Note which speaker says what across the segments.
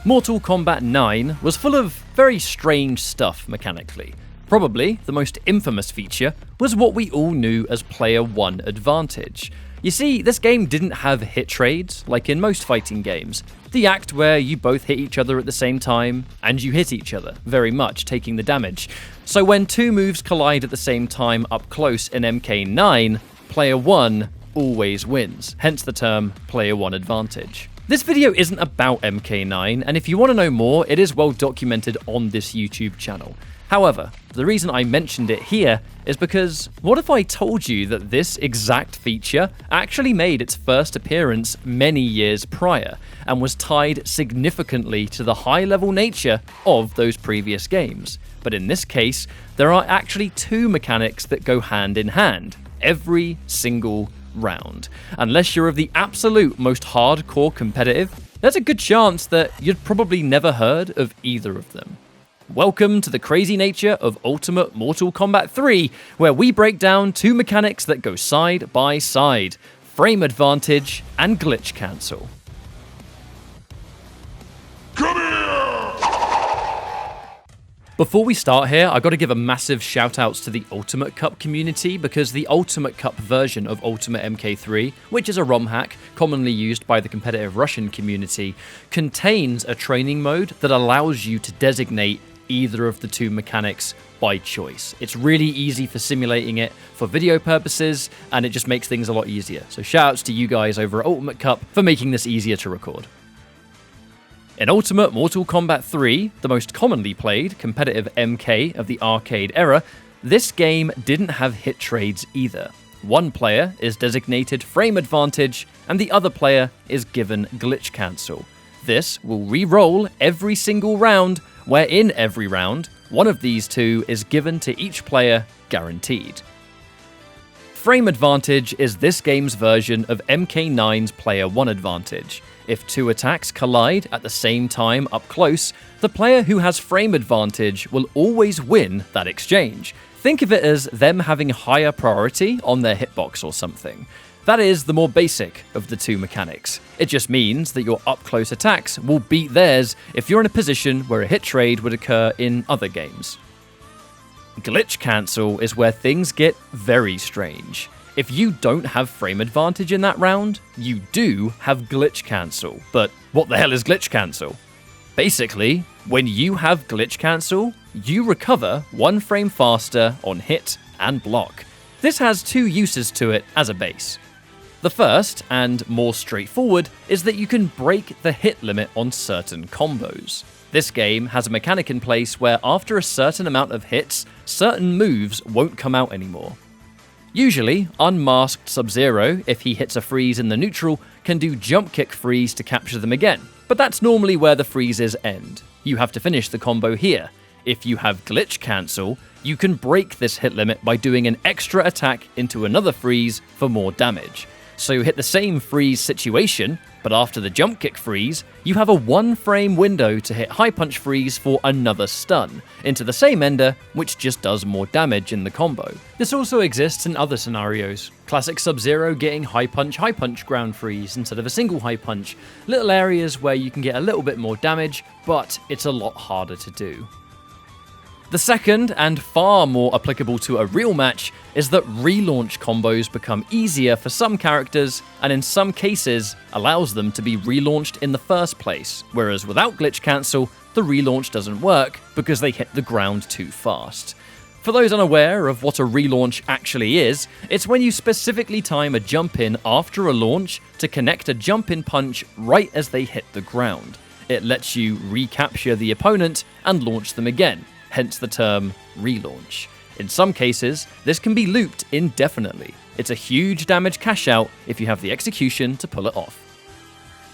Speaker 1: Mortal Kombat 9 was full of very strange stuff mechanically. Probably the most infamous feature was what we all knew as Player 1 advantage. You see, this game didn't have hit trades like in most fighting games. The act where you both hit each other at the same time, and you hit each other, very much taking the damage. So when two moves collide at the same time up close in MK9, Player 1 always wins, hence the term Player 1 advantage. This video isn't about MK9, and if you want to know more, it is well documented on this YouTube channel. However, the reason I mentioned it here is because what if I told you that this exact feature actually made its first appearance many years prior and was tied significantly to the high-level nature of those previous games? But in this case, there are actually two mechanics that go hand in hand every single round. Unless you're of the absolute most hardcore competitive, there's a good chance that you'd probably never heard of either of them. Welcome to the crazy nature of Ultimate Mortal Kombat 3, where we break down two mechanics that go side by side: frame advantage and glitch cancel. Come here! Before we start here, I gotta give a massive shout outs to the Ultimate Cup community, because the Ultimate Cup version of Ultimate MK3, which is a ROM hack commonly used by the competitive Russian community, contains a training mode that allows you to designate either of the two mechanics by choice. It's really easy for simulating it for video purposes, and it just makes things a lot easier. So shoutouts to you guys over at Ultimate Cup for making this easier to record. In Ultimate Mortal Kombat 3, the most commonly played competitive MK of the arcade era, this game didn't have hit trades either. One player is designated frame advantage, and the other player is given glitch cancel. This will re-roll every single round, where in every round, one of these two is given to each player guaranteed. Frame advantage is this game's version of MK9's Player 1 advantage. If two attacks collide at the same time up close, the player who has frame advantage will always win that exchange. Think of it as them having higher priority on their hitbox or something. That is the more basic of the two mechanics. It just means that your up-close attacks will beat theirs if you're in a position where a hit trade would occur in other games. Glitch cancel is where things get very strange. If you don't have frame advantage in that round, you do have glitch cancel. But what the hell is glitch cancel? Basically, when you have glitch cancel, you recover 1 frame faster on hit and block. This has two uses to it as a base. The first, and more straightforward, is that you can break the hit limit on certain combos. This game has a mechanic in place where after a certain amount of hits, certain moves won't come out anymore. Usually, unmasked Sub-Zero, if he hits a freeze in the neutral, can do jump kick freeze to capture them again, but that's normally where the freezes end. You have to finish the combo here. If you have glitch cancel, you can break this hit limit by doing an extra attack into another freeze for more damage. So you hit the same freeze situation, but after the jump kick freeze, you have a 1 frame window to hit high punch freeze for another stun, into the same ender, which just does more damage in the combo. This also exists in other scenarios. Classic Sub-Zero getting high punch ground freeze instead of a single high punch. Little areas where you can get a little bit more damage, but it's a lot harder to do. The second, and far more applicable to a real match, is that relaunch combos become easier for some characters, and in some cases, allows them to be relaunched in the first place, whereas without glitch cancel, the relaunch doesn't work because they hit the ground too fast. For those unaware of what a relaunch actually is, it's when you specifically time a jump in after a launch to connect a jump in punch right as they hit the ground. It lets you recapture the opponent and launch them again. Hence the term relaunch. In some cases, this can be looped indefinitely. It's a huge damage cash out if you have the execution to pull it off.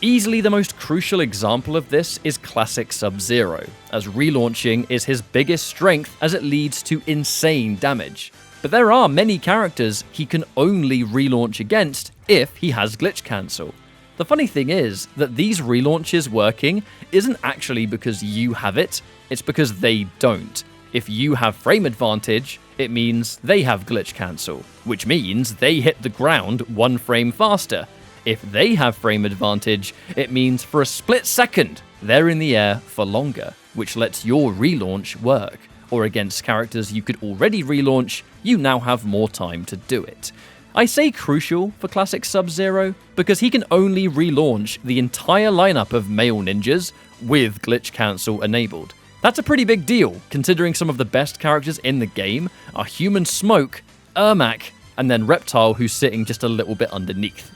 Speaker 1: Easily the most crucial example of this is classic Sub-Zero, as relaunching is his biggest strength as it leads to insane damage. But there are many characters he can only relaunch against if he has glitch cancel. The funny thing is that these relaunches working isn't actually because you have it, it's because they don't. If you have frame advantage, it means they have glitch cancel, which means they hit the ground 1 frame faster. If they have frame advantage, it means for a split second, they're in the air for longer, which lets your relaunch work. Or against characters you could already relaunch, you now have more time to do it. I say crucial for Classic Sub-Zero because he can only relaunch the entire lineup of male ninjas with glitch cancel enabled. That's a pretty big deal, considering some of the best characters in the game are Human Smoke, Ermac, and then Reptile, who's sitting just a little bit underneath.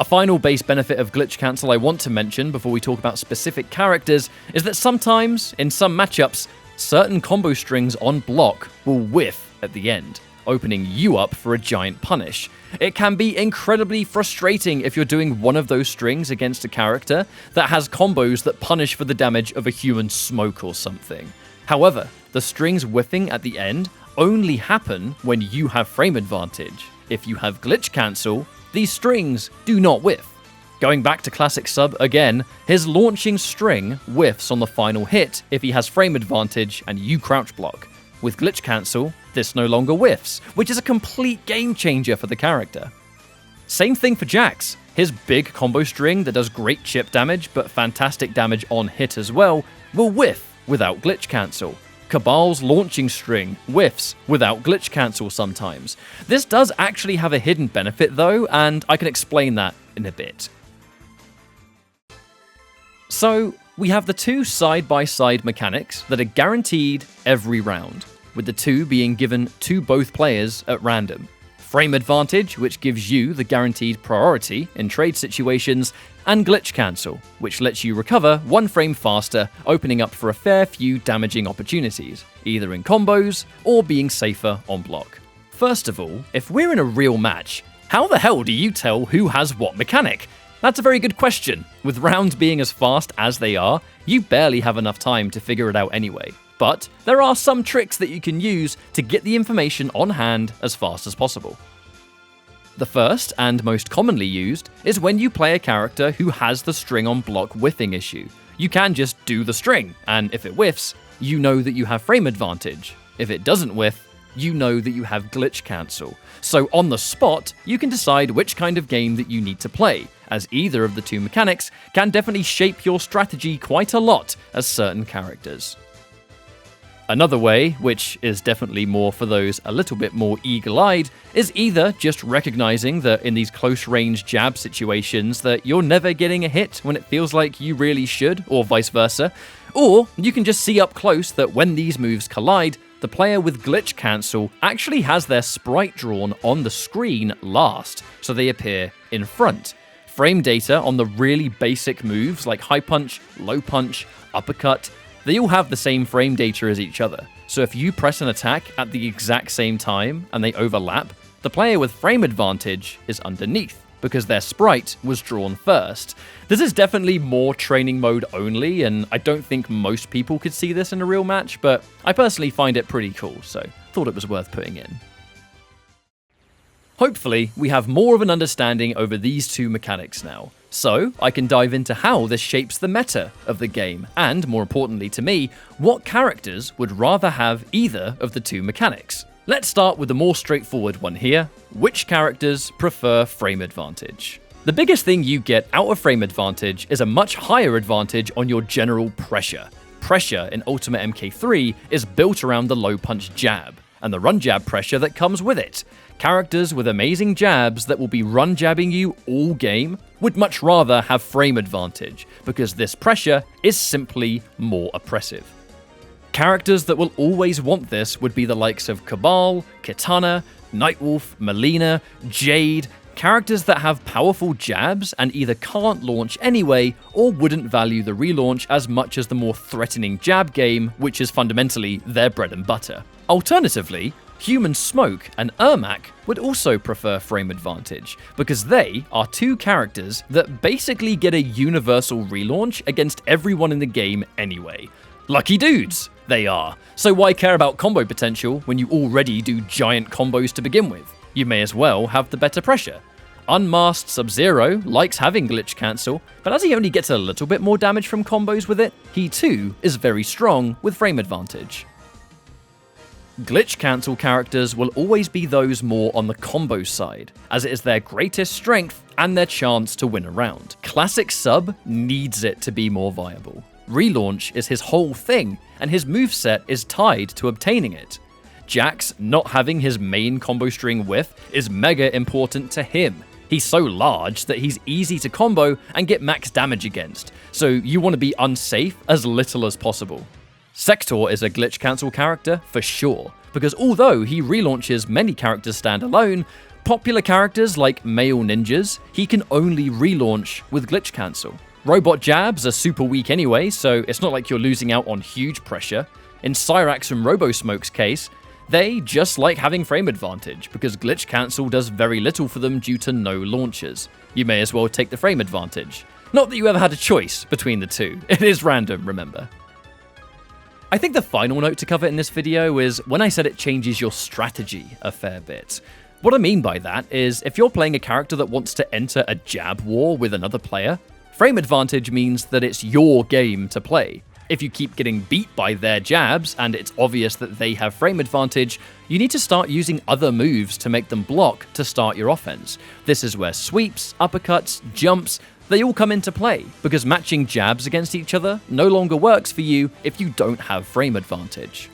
Speaker 1: A final base benefit of glitch cancel I want to mention before we talk about specific characters is that sometimes, in some matchups, certain combo strings on block will whiff at the end, opening you up for a giant punish. It can be incredibly frustrating if you're doing one of those strings against a character that has combos that punish for the damage of a Human Smoke or something. However, the strings whiffing at the end only happen when you have frame advantage. If you have glitch cancel, these strings do not whiff. Going back to Classic Sub again, his launching string whiffs on the final hit if he has frame advantage and you crouch block. With glitch cancel, this no longer whiffs, which is a complete game changer for the character. Same thing for Jax. His big combo string that does great chip damage but fantastic damage on hit as well will whiff without glitch cancel. Cabal's launching string whiffs without glitch cancel sometimes. This does actually have a hidden benefit though, and I can explain that in a bit. So, we have the two side-by-side mechanics that are guaranteed every round, with the two being given to both players at random. Frame advantage, which gives you the guaranteed priority in trade situations, and glitch cancel, which lets you recover one frame faster, opening up for a fair few damaging opportunities, either in combos or being safer on block. First of all, if we're in a real match, how the hell do you tell who has what mechanic? That's a very good question. With rounds being as fast as they are, you barely have enough time to figure it out anyway. But there are some tricks that you can use to get the information on hand as fast as possible. The first, and most commonly used, is when you play a character who has the string on block whiffing issue. You can just do the string, and if it whiffs, you know that you have frame advantage. If it doesn't whiff, you know that you have glitch cancel. So on the spot, you can decide which kind of game that you need to play, as either of the two mechanics can definitely shape your strategy quite a lot as certain characters. Another way, which is definitely more for those a little bit more eagle-eyed, is either just recognizing that in these close-range jab situations that you're never getting a hit when it feels like you really should, or vice versa, or you can just see up close that when these moves collide, the player with glitch cancel actually has their sprite drawn on the screen last, so they appear in front. Frame data on the really basic moves like high punch, low punch, uppercut, they all have the same frame data as each other. So if you press an attack at the exact same time and they overlap, the player with frame advantage is underneath because their sprite was drawn first. This is definitely more training mode only, and I don't think most people could see this in a real match, but I personally find it pretty cool, so thought it was worth putting in. Hopefully, we have more of an understanding over these two mechanics now, so I can dive into how this shapes the meta of the game, and more importantly to me, what characters would rather have either of the two mechanics. Let's start with the more straightforward one here. Which characters prefer frame advantage? The biggest thing you get out of frame advantage is a much higher advantage on your general pressure. Pressure in Ultimate MK3 is built around the low punch jab, and the run jab pressure that comes with it. Characters with amazing jabs that will be run jabbing you all game would much rather have frame advantage, because this pressure is simply more oppressive. Characters that will always want this would be the likes of Cabal, Kitana, Nightwolf, Melina, Jade, characters that have powerful jabs and either can't launch anyway or wouldn't value the relaunch as much as the more threatening jab game, which is fundamentally their bread and butter. Alternatively, Human Smoke and Ermac would also prefer frame advantage, because they are two characters that basically get a universal relaunch against everyone in the game anyway. Lucky dudes, they are. So why care about combo potential when you already do giant combos to begin with? You may as well have the better pressure. Unmasked Sub-Zero likes having glitch cancel, but as he only gets a little bit more damage from combos with it, he too is very strong with frame advantage. Glitch cancel characters will always be those more on the combo side, as it is their greatest strength and their chance to win a round. Classic sub needs it to be more viable. Relaunch is his whole thing, and his moveset is tied to obtaining it. Jax not having his main combo string whiff is mega important to him. He's so large that he's easy to combo and get max damage against, so you want to be unsafe as little as possible. Sector is a glitch cancel character for sure, because although he relaunches many characters standalone, popular characters like male ninjas, he can only relaunch with glitch cancel. Robot jabs are super weak anyway, so it's not like you're losing out on huge pressure. In Cyrax and Robosmoke's case, they just like having frame advantage, because glitch cancel does very little for them due to no launches. You may as well take the frame advantage. Not that you ever had a choice between the two, it is random, remember. I think the final note to cover in this video is when I said it changes your strategy a fair bit. What I mean by that is if you're playing a character that wants to enter a jab war with another player, frame advantage means that it's your game to play. If you keep getting beat by their jabs and it's obvious that they have frame advantage, you need to start using other moves to make them block to start your offense. This is where sweeps, uppercuts, jumps, they all come into play, because matching jabs against each other no longer works for you if you don't have frame advantage.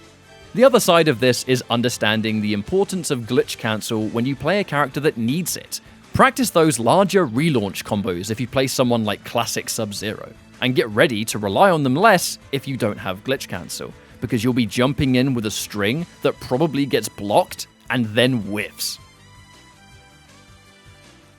Speaker 1: The other side of this is understanding the importance of glitch cancel when you play a character that needs it. Practice those larger relaunch combos if you play someone like Classic Sub-Zero, and get ready to rely on them less if you don't have glitch cancel, because you'll be jumping in with a string that probably gets blocked and then whiffs.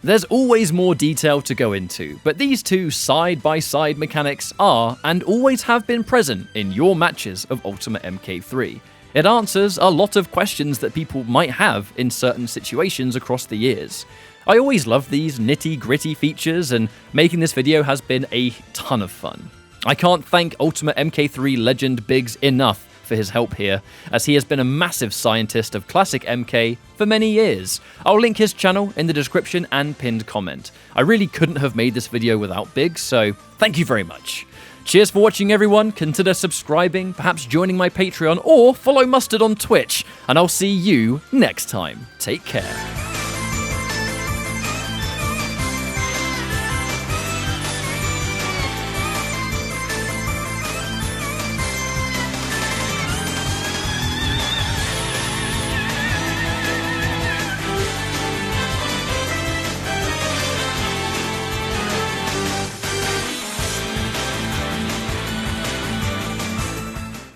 Speaker 1: There's always more detail to go into, but these two side-by-side mechanics are, and always have been present in your matches of Ultimate MK3. It answers a lot of questions that people might have in certain situations across the years. I always love these nitty-gritty features, and making this video has been a ton of fun. I can't thank Ultimate MK3 legend Biggs enough for his help here, as he has been a massive scientist of classic MK for many years. I'll link his channel in the description and pinned comment. I really couldn't have made this video without Biggs, so thank you very much. Cheers for watching, everyone. Consider subscribing, perhaps joining my Patreon, or follow Mustard on Twitch, and I'll see you next time. Take care.